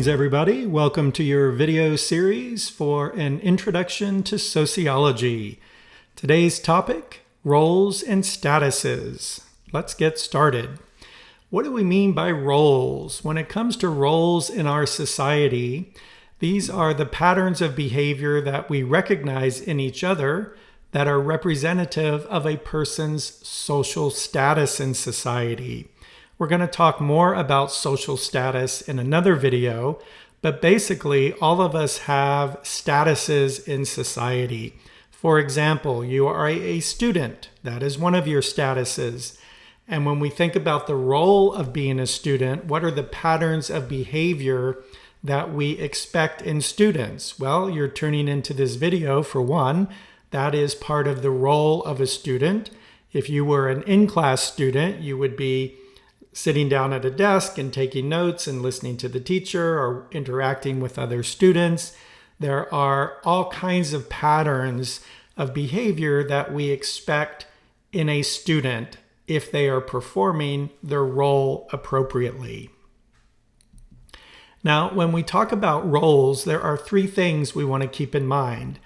Greetings, everybody. Welcome to your video series for an introduction to sociology. Today's topic, roles and statuses. Let's get started. What do we mean by roles? When it comes to roles in our society, these are the patterns of behavior that we recognize in each other that are representative of a person's social status in society. We're going to talk more about social status in another video, but basically all of us have statuses in society. For example, you are a student. That is one of your statuses. And when we think about the role of being a student, what are the patterns of behavior that we expect in students? Well, you're tuning into this video for one. That is part of the role of a student. If you were an in-class student, you would be sitting down at a desk and taking notes and listening to the teacher or interacting with other students. There are all kinds of patterns of behavior that we expect in a student if they are performing their role appropriately. Now, when we talk about roles, there are three things we want to keep in mind.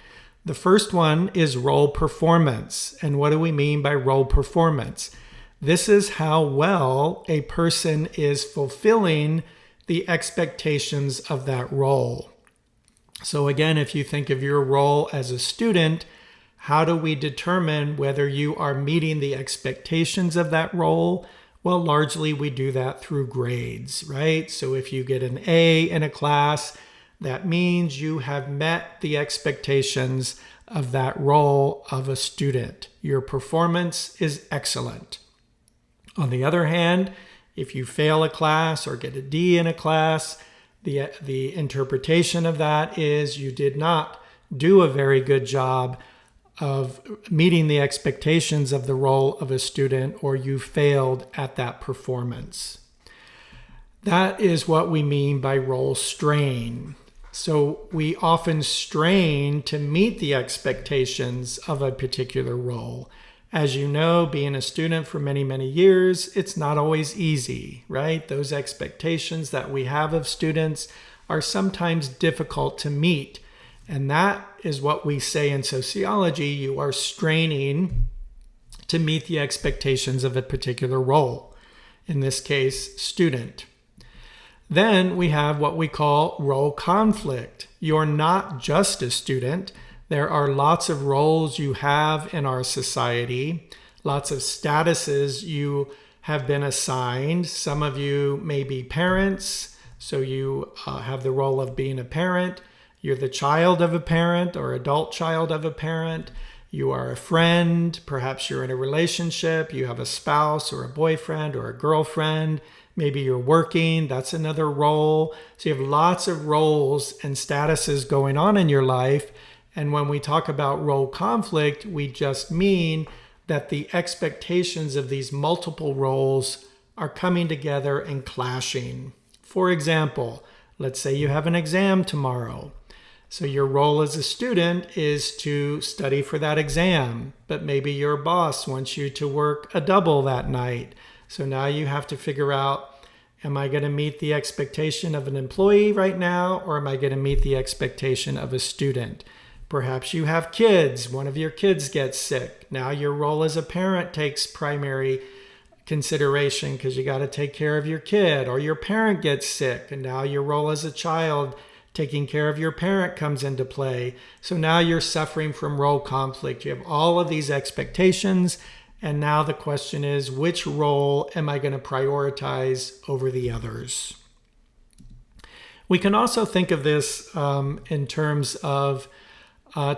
The first one is role performance. And what do we mean by role performance? This is how well a person is fulfilling the expectations of that role. So again, if you think of your role as a student, how do we determine whether you are meeting the expectations of that role? Well, largely we do that through grades, right? So if you get an A in a class, that means you have met the expectations of that role of a student. Your performance is excellent. On the other hand, if you fail a class or get a D in a class, the interpretation of that is you did not do a very good job of meeting the expectations of the role of a student, or you failed at that performance. That is what we mean by role strain. So we often strain to meet the expectations of a particular role. As you know, being a student for many, many years, it's not always easy, right? Those expectations that we have of students are sometimes difficult to meet. And that is what we say in sociology. You are straining to meet the expectations of a particular role. In this case, student. Then we have what we call role conflict. You're not just a student. There are lots of roles you have in our society, lots of statuses you have been assigned. Some of you may be parents, so you have the role of being a parent. You're the child of a parent or adult child of a parent. You are a friend. Perhaps you're in a relationship. You have a spouse or a boyfriend or a girlfriend. Maybe you're working. That's another role. So you have lots of roles and statuses going on in your life. And when we talk about role conflict, we just mean that the expectations of these multiple roles are coming together and clashing. For example, let's say you have an exam tomorrow. So your role as a student is to study for that exam, but maybe your boss wants you to work a double that night. So now you have to figure out, am I going to meet the expectation of an employee right now, or am I going to meet the expectation of a student? Perhaps you have kids. One of your kids gets sick. Now your role as a parent takes primary consideration because you got to take care of your kid, or your parent gets sick. And now your role as a child taking care of your parent comes into play. So now you're suffering from role conflict. You have all of these expectations. And now the question is, which role am I going to prioritize over the others? We can also think of this in terms of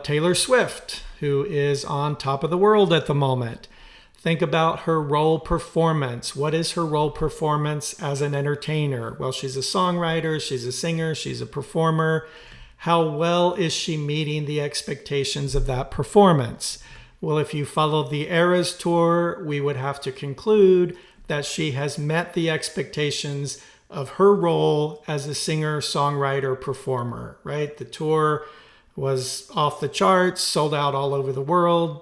Taylor Swift, who is on top of the world at the moment. Think about her role performance. What is her role performance as an entertainer? Well, she's a songwriter, she's a singer, she's a performer. How well is she meeting the expectations of that performance? Well, if you followed the Eras tour, we would have to conclude that she has met the expectations of her role as a singer, songwriter, performer, right? The tour was off the charts, sold out all over the world.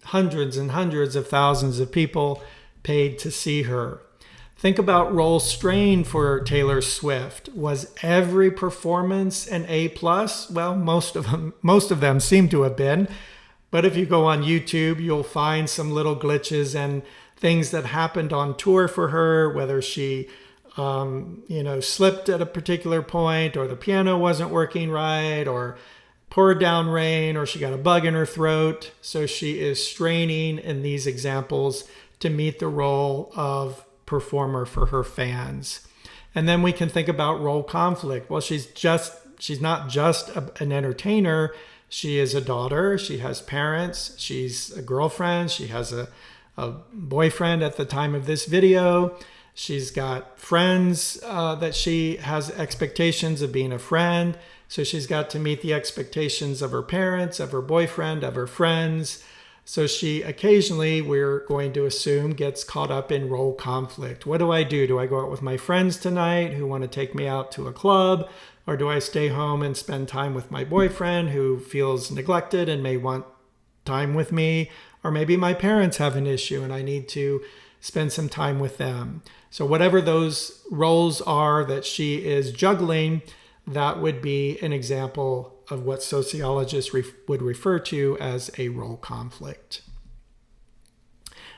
Hundreds and hundreds of thousands of people paid to see her. Think about role strain for Taylor Swift. Was every performance an A+? Well, most of them seem to have been. But if you go on YouTube, you'll find some little glitches and things that happened on tour for her, whether she slipped at a particular point, or the piano wasn't working right, or poured down rain, or she got a bug in her throat. So she is straining in these examples to meet the role of performer for her fans. And then we can think about role conflict. Well, she's not just an entertainer. She is a daughter. She has parents. She's a girlfriend. She has a boyfriend at the time of this video. She's got friends that she has expectations of being a friend. So she's got to meet the expectations of her parents, of her boyfriend, of her friends. So she occasionally, we're going to assume, gets caught up in role conflict. What do I do? Do I go out with my friends tonight who want to take me out to a club? Or do I stay home and spend time with my boyfriend who feels neglected and may want time with me? Or maybe my parents have an issue and I need to spend some time with them. So whatever those roles are that she is juggling, that would be an example of what sociologists would refer to as a role conflict.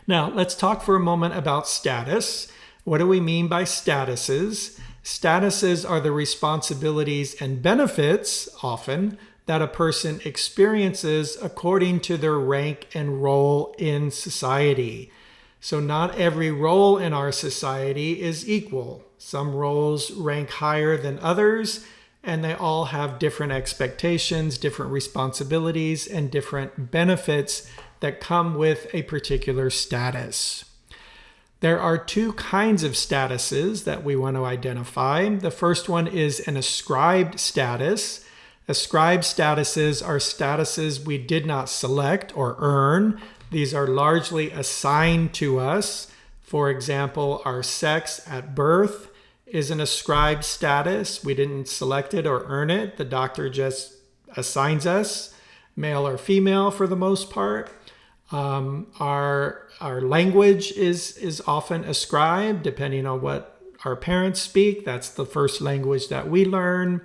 Now, let's talk for a moment about status. What do we mean by statuses? Statuses are the responsibilities and benefits, often, that a person experiences according to their rank and role in society. So not every role in our society is equal. Some roles rank higher than others, and they all have different expectations, different responsibilities, and different benefits that come with a particular status. There are two kinds of statuses that we want to identify. The first one is an ascribed status. Ascribed statuses are statuses we did not select or earn. These are largely assigned to us. For example, our sex at birth is an ascribed status. We didn't select it or earn it. The doctor just assigns us, male or female for the most part. Our language is often ascribed depending on what our parents speak. That's the first language that we learn.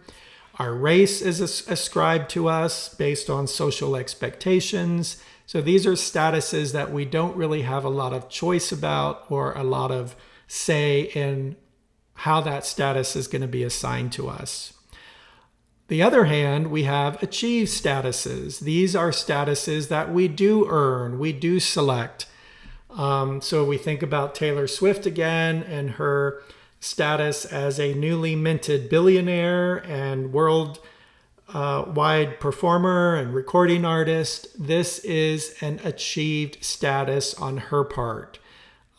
Our race is ascribed to us based on social expectations. So these are statuses that we don't really have a lot of choice about or a lot of say in how that status is going to be assigned to us. The other hand, we have achieved statuses. These are statuses that we do earn, we do select. So we think about Taylor Swift again and her status as a newly minted billionaire and worldwide performer and recording artist. This is an achieved status on her part.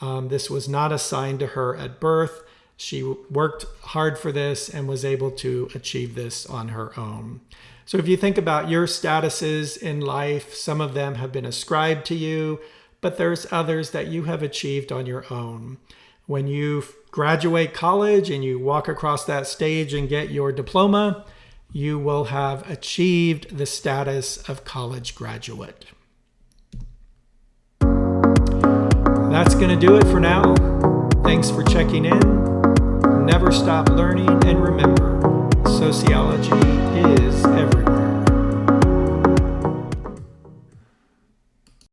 This was not assigned to her at birth. She worked hard for this and was able to achieve this on her own. So if you think about your statuses in life, some of them have been ascribed to you, but there's others that you have achieved on your own. When you graduate college and you walk across that stage and get your diploma, you will have achieved the status of college graduate. That's going to do it for now. Thanks for checking in. Never stop learning, and remember, sociology is everywhere.